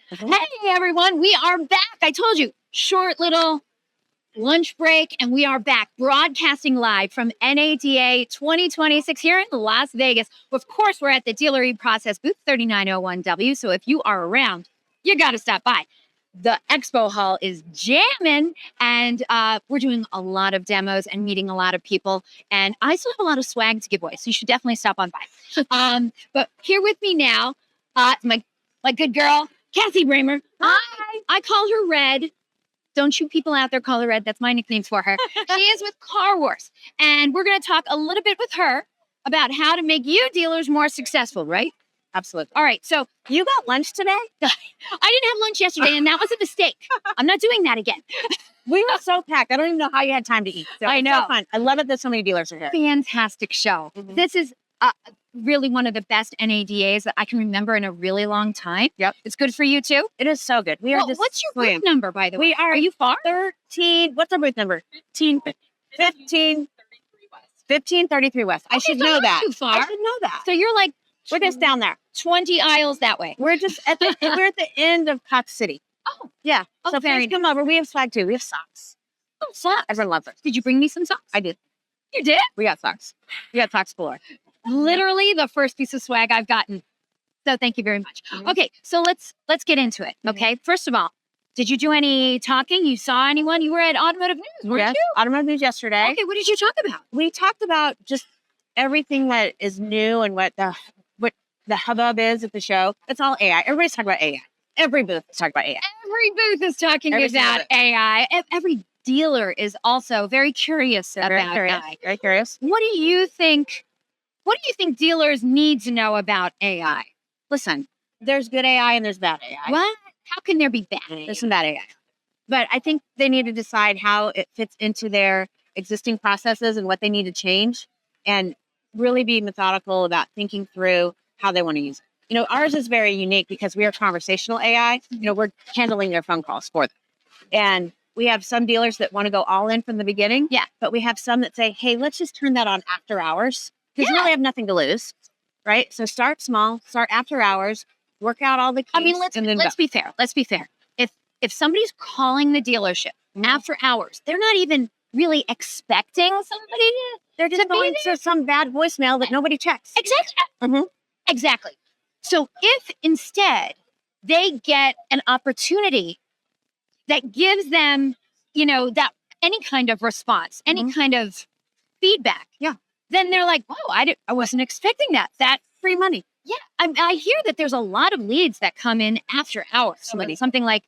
Hey, everyone. We are back. I told you, short little lunch break, and we are back broadcasting live from NADA 2026 here in Las Vegas. Of course, we're at the dealer eProcess booth 3901W. So if you are around, you got to stop by. The expo hall is jamming, and we're doing a lot of demos and meeting a lot of people. And I still have a lot of swag to give away, so you should definitely stop on by. But here with me now, my good girl, Cassie Broemmer. Hi. I call her Red. Don't you people out there call her Red. That's my nickname for her. She is with Car Wars. And we're going to talk a little bit with her about how to make you dealers more successful, right? Absolutely. All right. So You got lunch today? I didn't have lunch yesterday, and that was a mistake. I'm not doing that again. We were so packed. I don't even know how you had time to eat. So I it's know. So fun. I love it that so many dealers are here. Fantastic show. Mhm. This is really one of the best NADAs that I can remember in a really long time. Yep. It's good for you, too. It is so good. We are just What's your slammed. booth number, by the way? We are you far? 13. What's our booth number? 1533 West. I Okay, should so know not that. too far. I should know that. So you're like We're just down there. 20 aisles that way. We're just at the we're at the end of Cox City. Oh, Yeah. Oh, So very please come over. We have swag too. We have socks. socks. Everyone loves it. Did you bring me some socks? I did. You did? We got socks. We got socks galore. Literally the first piece of swag I've gotten. So thank you very much. Mhm. Okay, so let's get into it. Mhm. Okay. First of all, did you do any talking? You saw anyone? You were at Automotive News, weren't Yes. you? Automotive News yesterday. Okay, what did you talk about? We talked about just everything that is new and what the hubbub is at the show. It's all AI. Everybody's talking about AI. Every booth is talking about AI. Every booth is talking Every single about booth. AI. Every dealer is also very curious about AI. Very curious. What do you think dealers need to know about AI? Listen, there's good AI and there's bad AI. What? How can there be bad AI? There's some bad AI. But I think they need to decide how it fits into their existing processes and what they need to change and really be methodical about thinking through how they want to use it. You know, ours is very unique because we are conversational AI. You know, we're handling their phone calls for them. And we have some dealers that want to go all in from the beginning. Yeah. But we have some that say, hey, let's just turn that on after hours because you Yeah. really have nothing to lose. Right. So start small, start after hours, work out all the kinks. I mean, let's and then be fair. Let's be fair. If somebody's calling the dealership Mhm. after hours, they're not even really expecting somebody to. they're just to be going there. to some bad voicemail that nobody checks. Exactly. Mhm. Exactly. So if instead they get an opportunity that gives them, that any kind of response, any Mhm. kind of feedback, Yeah. then they're like, "Whoa, I wasn't expecting that." That Free money. yeah, I hear that there's a lot of leads that come in after hours. Something like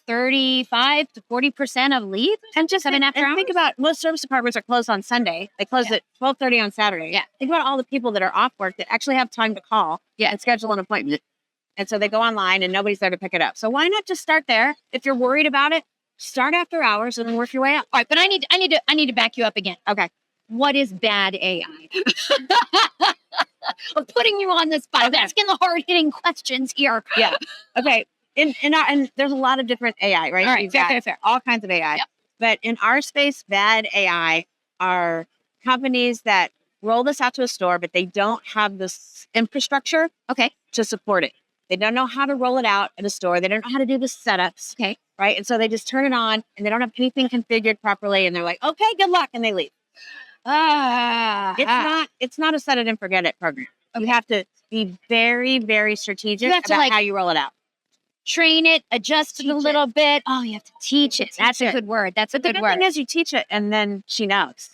35 to 40% of leads. And just Come in after think hours? about most service departments are closed on Sunday. They close at 12:30 on Saturday. Yeah. Think about all the people that are off work that actually have time to call Yeah. and schedule an appointment. And so they go online and nobody's there to pick it up. So why not just start there? If you're worried about it, start after hours and then work your way up. All right, but I need to back you up again. Okay. What is bad AI? I'm putting you on the spot. I'm Okay. asking the hard-hitting questions here. Yeah. Okay. And there's a lot of different AI, right? All right, You've fair, got fair, fair. all kinds of AI. Yep. But in our space, bad AI are companies that roll this out to a store, but they don't have this infrastructure Okay. to support it. They don't know how to roll it out at a store. They don't know how to do the setups. Okay. Right. And so they just turn it on and they don't have anything configured properly. And they're like, okay, good luck. And they leave. It's not a set it and forget it program. You have to be very, very strategic You have to, about like, how you roll it out. Train it, adjust it a little bit. Oh, you have to teach it. That's a it. good word. That's a But the good good word. thing is you teach it and then she knows.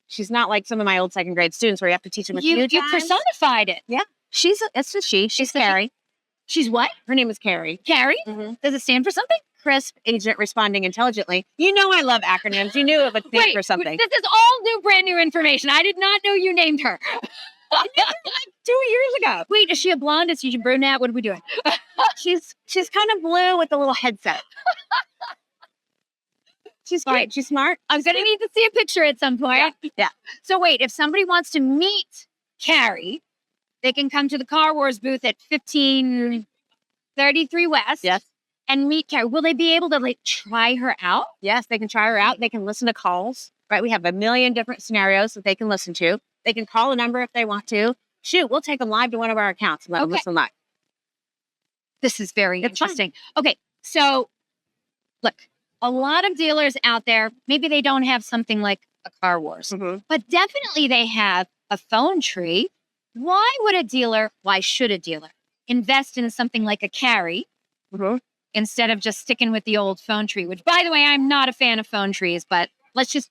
She's not like some of my old second grade students where you have to teach them a few You times. personified it. It's a she. She's It's a she. Carrie. She's what? Her name is Carrie. Carrie? Mhm. Does it stand for something? Crisp agent responding intelligently. You know I love acronyms. You knew it would stand for something. This is all new, brand new information. I did not know you named her. 2 years ago. Wait, is she a blonde? Is she a brunette? What are we doing? She's kind of blue with a little headset. She's All right. great. She's smart. I'm going to need to see a picture at some point. Yeah. So wait, if somebody wants to meet Carrie, they can come to the Car Wars booth at 1533 West. Yes. And meet Carrie. Will they be able to try her out? Yes, they can try her out. They can listen to calls. Right. We have a million different scenarios that they can listen to. They can call a number if they want to. Shoot, we'll take them live to one of our accounts and let them Okay. listen live. This is very It's fun. interesting. Okay, so look, a lot of dealers out there, maybe they don't have something like a Car Wars, but definitely they have a phone tree. Why should a dealer invest in something like a Carrie instead of just sticking with the old phone tree? Which, by the way, I'm not a fan of phone trees, but let's just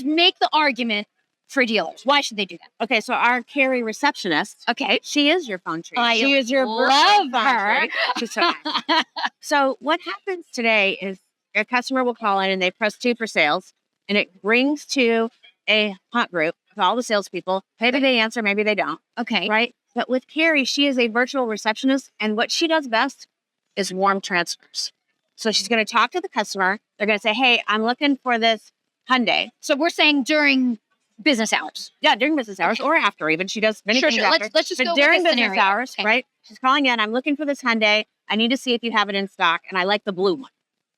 make the argument for dealers. Why should they do that? Okay, so our Carrie receptionist, Okay, she is your phone tree. I She is your love virtual phone her. tree. She's so nice. So what happens today is a customer will call in and they press 2 for sales, and it brings to a hunt group with all the salespeople. Maybe they answer, maybe they don't. Okay, Right? But with Carrie, she is a virtual receptionist, and what she does best is warm transfers. So she's going to talk to the customer. They're going to say, "Hey, I'm looking for this Hyundai." so we're saying during business hours. Yeah, during business hours or after even. She does many things after. Let's just But go with during this business scenario. hours, Okay. right? She's calling in. I'm looking for this Hyundai. I need to see if you have it in stock, and I like the blue one.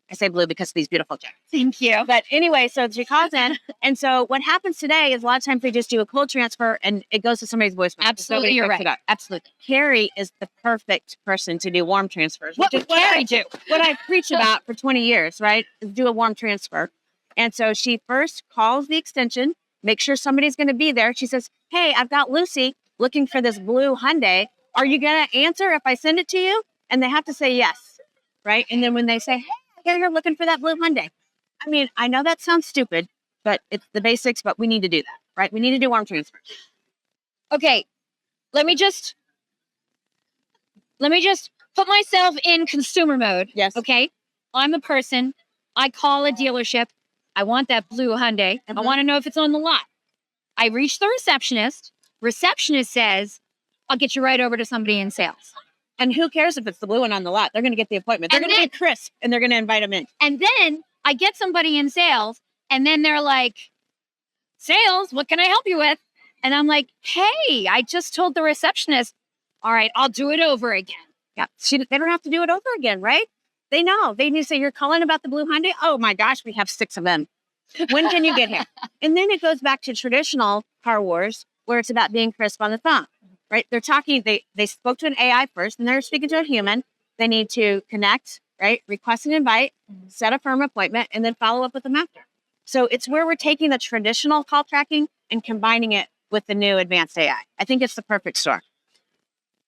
I say blue because of these beautiful jackets. Thank you. But anyway, so she calls in, and so what happens today is a lot of times they just do a cold transfer, and it goes to somebody's voicemail. Absolutely, you're right. Absolutely. Carrie is the perfect person to do warm transfers. What which is would Carrie do? What I've preached about for 20 years, right? Is do a warm transfer. And so she first calls the extension, make sure somebody's going to be there. She says, "Hey, I've got Lucy looking for this blue Hyundai. Are you going to answer if I send it to you?" And they have to say yes, right? And then when they say, "Hey, I hear you're looking for that blue Hyundai." I mean, I know that sounds stupid, but it's the basics, but we need to do that, right? We need to do warm transfers. Okay, let me just put myself in consumer mode. Yes. Okay, I'm a person. I call a dealership. I want that blue Hyundai. I want to know if it's on the lot. I reach the receptionist. Receptionist says, "I'll get you right over to somebody in sales." And who cares if it's the blue one on the lot? They're going to get the appointment. They're And going to be crisp, and they're going to invite them in. And then I get somebody in sales, and then they're like, "Sales, what can I help you with?" And I'm like, "Hey, I just told the receptionist, all right, I'll do it over again." Yeah, they don't have to do it over again, right? They know. They need to say, "You're calling about the blue Hyundai? Oh my gosh, we have 6 of them. When can you get here?" And then it goes back to traditional Car Wars, where it's about being crisp on the phone, right? They're talking, they spoke to an AI first, and they're speaking to a human. They need to connect, right? Request an invite, set a firm appointment, and then follow up with them after. So it's where we're taking the traditional call tracking and combining it with the new advanced AI. I think it's the perfect store.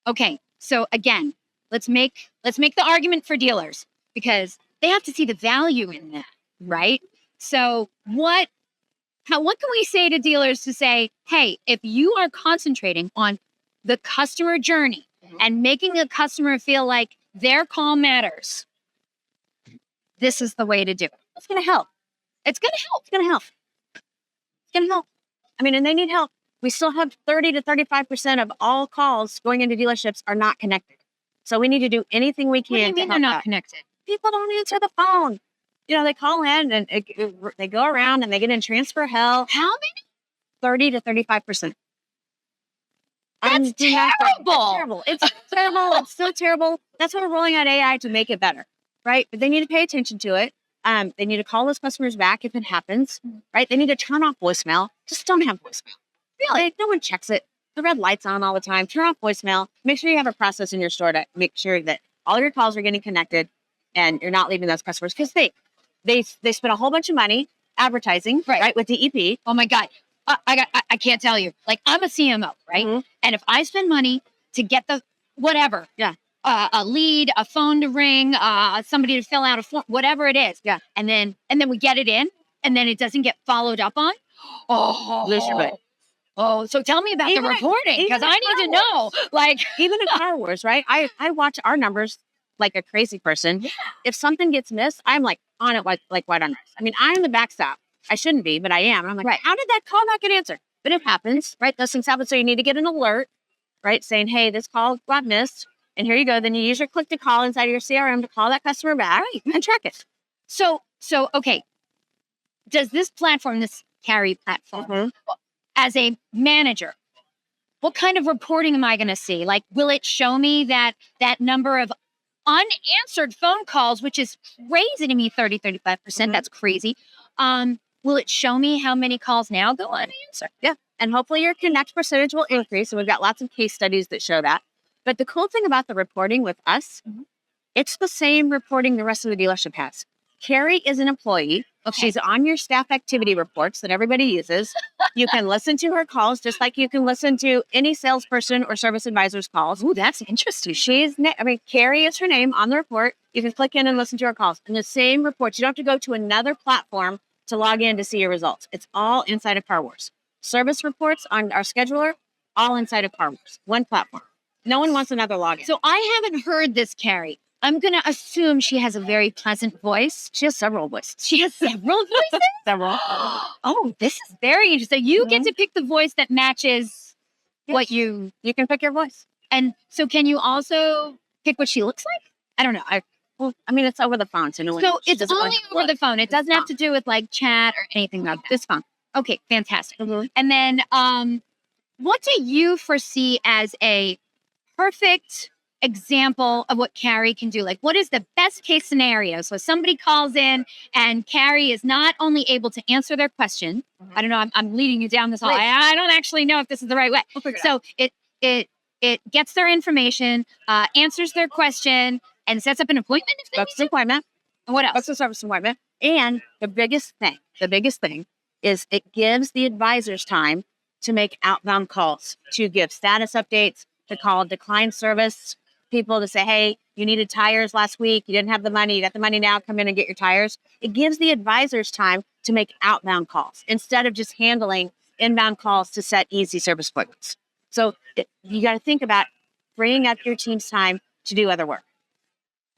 Okay, so again, let's make the argument for dealers because they have to see the value in that, right? So what can we say to dealers to say, "Hey, if you are concentrating on the customer journey and making a customer feel like their call matters, this is the way to do it." It's going to help. It's going to help. It's going to help. It's going to help. I mean, and they need help. We still have 30 to 35% of all calls going into dealerships are not connected. So we need to do anything we can. What do you mean they're not connected? People don't answer the phone. You know, they call in and they go around and they get in transfer hell. How many? 30 to 35%. That's terrible. It's terrible. It's terrible. It's so terrible. That's why we're rolling out AI to make it better, right? But they need to pay attention to it. They need to call those customers back if it happens, right? They need to turn off voicemail. Just don't have voicemail. Really? No one checks it. The red light's on all the time. Turn off voicemail. Make sure you have a process in your store to make sure that all your calls are getting connected and you're not leaving those customers because they spend a whole bunch of money advertising, right, with DEP. Oh my God. I can't tell you. Like, I'm a CMO, right? And if I spend money to get the whatever, a lead, a phone to ring, somebody to fill out a form, whatever it is, and then we get it in, and then it doesn't get followed up on. Lose your butt. Oh, so tell me about the reporting because I need to know. Like, even in Car Wars, right? I watch our numbers like a crazy person. Yeah. If something gets missed, I'm like on it like white on rice. I mean, I'm the backstop. I shouldn't be, but I am. And I'm like, how did that call not get answered? But it happens, right? Those things happen. So you need to get an alert, right? Saying, "Hey, this call got missed." And here you go. Then you use your click to call inside of your CRM to call that customer back and track it. So okay. Does this platform, this Carrie platform, as a manager, what kind of reporting am I going to see? Like, will it show me that number of unanswered phone calls, which is crazy to me, 35%, that's crazy. Will it show me how many calls now go unanswered? Yeah. And hopefully your connect percentage will increase. And we've got lots of case studies that show that. But the cool thing about the reporting with us, it's the same reporting the rest of the dealership has. Carrie is an employee. Okay. She's on your staff activity reports that everybody uses. You can listen to her calls just like you can listen to any salesperson or service advisor's calls. Ooh, that's interesting. Carrie is her name on the report. You can click in and listen to her calls. And the same reports. You don't have to go to another platform to log in to see your results. It's all inside of Car Wars. Service reports on our scheduler, all inside of Car Wars. One platform. No one wants another login. So I haven't heard this, Carrie. I'm going to assume she has a very pleasant voice. She has several voices. She has several voices? Several. Oh, this is very interesting. You get to pick the voice that matches what you can pick your voice. And so can you also pick what she looks like? I don't know. It's over the phone. So It's only over the phone. It doesn't have to do with like chat or anything like that. This phone. Okay, fantastic. And then what do you foresee as a perfect example of what Carrie can do? Like, what is the best case scenario? So somebody calls in and Carrie is not only able to answer their question. I don't know. I'm leading you down this hall. I don't actually know if this is the right way. So it gets their information, answers their question, and sets up an appointment. Books an appointment. And what else? Books a service appointment. And the biggest thing is it gives the advisors time to make outbound calls, to give status updates, to call decline service people to say, hey, you needed tires last week. You didn't have the money. You got the money now. Come in and get your tires. It gives the advisors time to make outbound calls instead of just handling inbound calls to set easy service appointments. So you got to think about freeing up your team's time to do other work.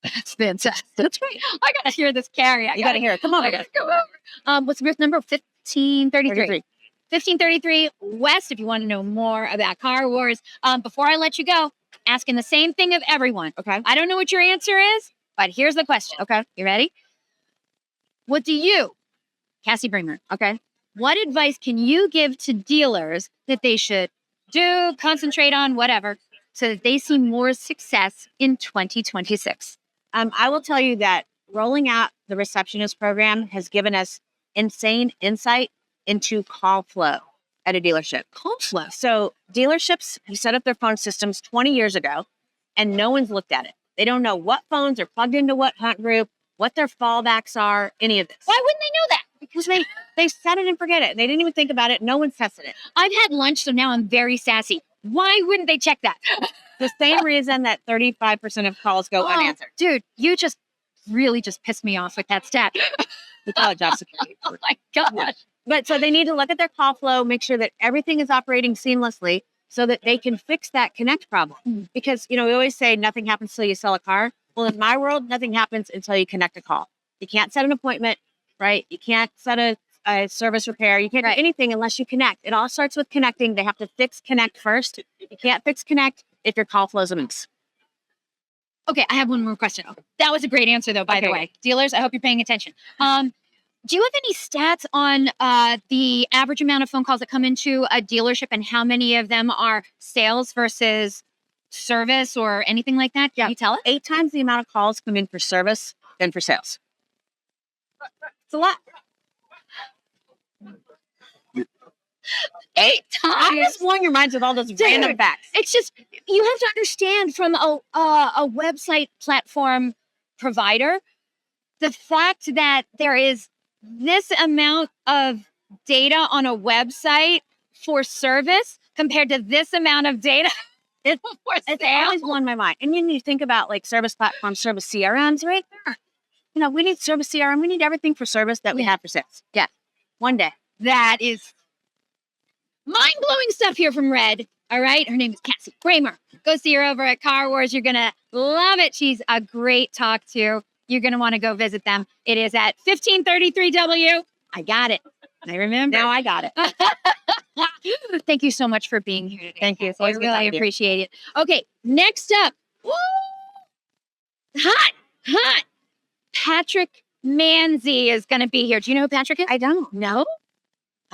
That's fantastic. That's right. I got to hear this, Carrie. You got to hear it. Come on. I got to come over. What's the booth number? 1533. 1533 West, if you want to know more about Car Wars. Before I let you go, asking the same thing of everyone. Okay. I don't know what your answer is, but here's the question. Okay. You ready? What do you, Cassie Broemmer, okay, what advice can you give to dealers that they should do, concentrate on, whatever, so that they see more success in 2026? I will tell you that rolling out the receptionist program has given us insane insight into call flow at a dealership. Call flow. So dealerships who set up their phone systems 20 years ago, and no one's looked at it. They don't know what phones are plugged into what hunt group, what their fallbacks are, any of this. Why wouldn't they know that? Because they set it and forget it. They didn't even think about it. No one's tested it. I've had lunch, so now I'm very sassy. Why wouldn't they check that? The same reason that 35% of calls go unanswered. Dude, you just really just pissed me off with that stat. We call it job security. Oh my gosh. But so they need to look at their call flow, make sure that everything is operating seamlessly so that they can fix that connect problem. Because, we always say nothing happens until you sell a car. Well, in my world, nothing happens until you connect a call. You can't set an appointment, right? You can't set a service repair. You can't do anything unless you connect. It all starts with connecting. They have to fix connect first. You can't fix connect if your call flow's a mess. Okay, I have one more question. That was a great answer, though, by the way. Dealers, I hope you're paying attention. Do you have any stats on the average amount of phone calls that come into a dealership and how many of them are sales versus service or anything like that? Can you tell us? 8 times the amount of calls come in for service than for sales. It's a lot. 8 times? I'm just blowing your minds with all those random facts. It's just, you have to understand from a website platform provider, the fact that there is this amount of data on a website for service compared to this amount of data it's always blown my mind. And then you think about like service platforms, service CRMs, right? We need service CRM. We need everything for service that we have for sales. Yeah. One day. That is mind-blowing stuff here from Red. All right. Her name is Cassie Broemmer. Go see her over at Car Wars. You're going to love it. She's a great talk to. You're going to want to go visit them. It is at 1533W. I got it. I remember. Now I got it. Thank you so much for being here today. Thank you. I really appreciate it. Okay. Next up. Woo! Hot. Patrick Manzi is going to be here. Do you know who Patrick is? I don't. No?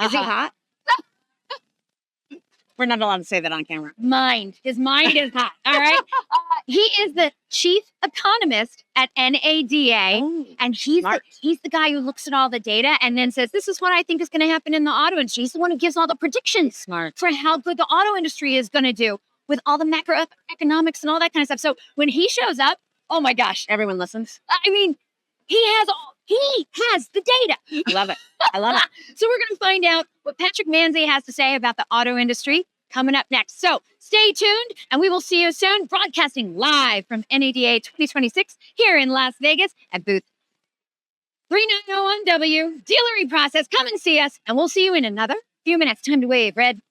Is he hot? We're not allowed to say that on camera. His mind is hot. All right. He is the chief economist at NADA. And he's the guy who looks at all the data and then says, this is what I think is going to happen in the auto industry. He's the one who gives all the predictions for how good the auto industry is going to do. with all the macroeconomics and all that kind of stuff. So when he shows up, oh my gosh, Everyone listens. I mean, he has the data. I love it. I love it. So we're going to find out what Patrick Manzi has to say about the auto industry coming up next. So stay tuned, and we will see you soon, broadcasting live from NADA 2026 here in Las Vegas at booth 3901W, Dealer eProcess. Come and see us, and we'll see you in another few minutes. Time to wave, Red.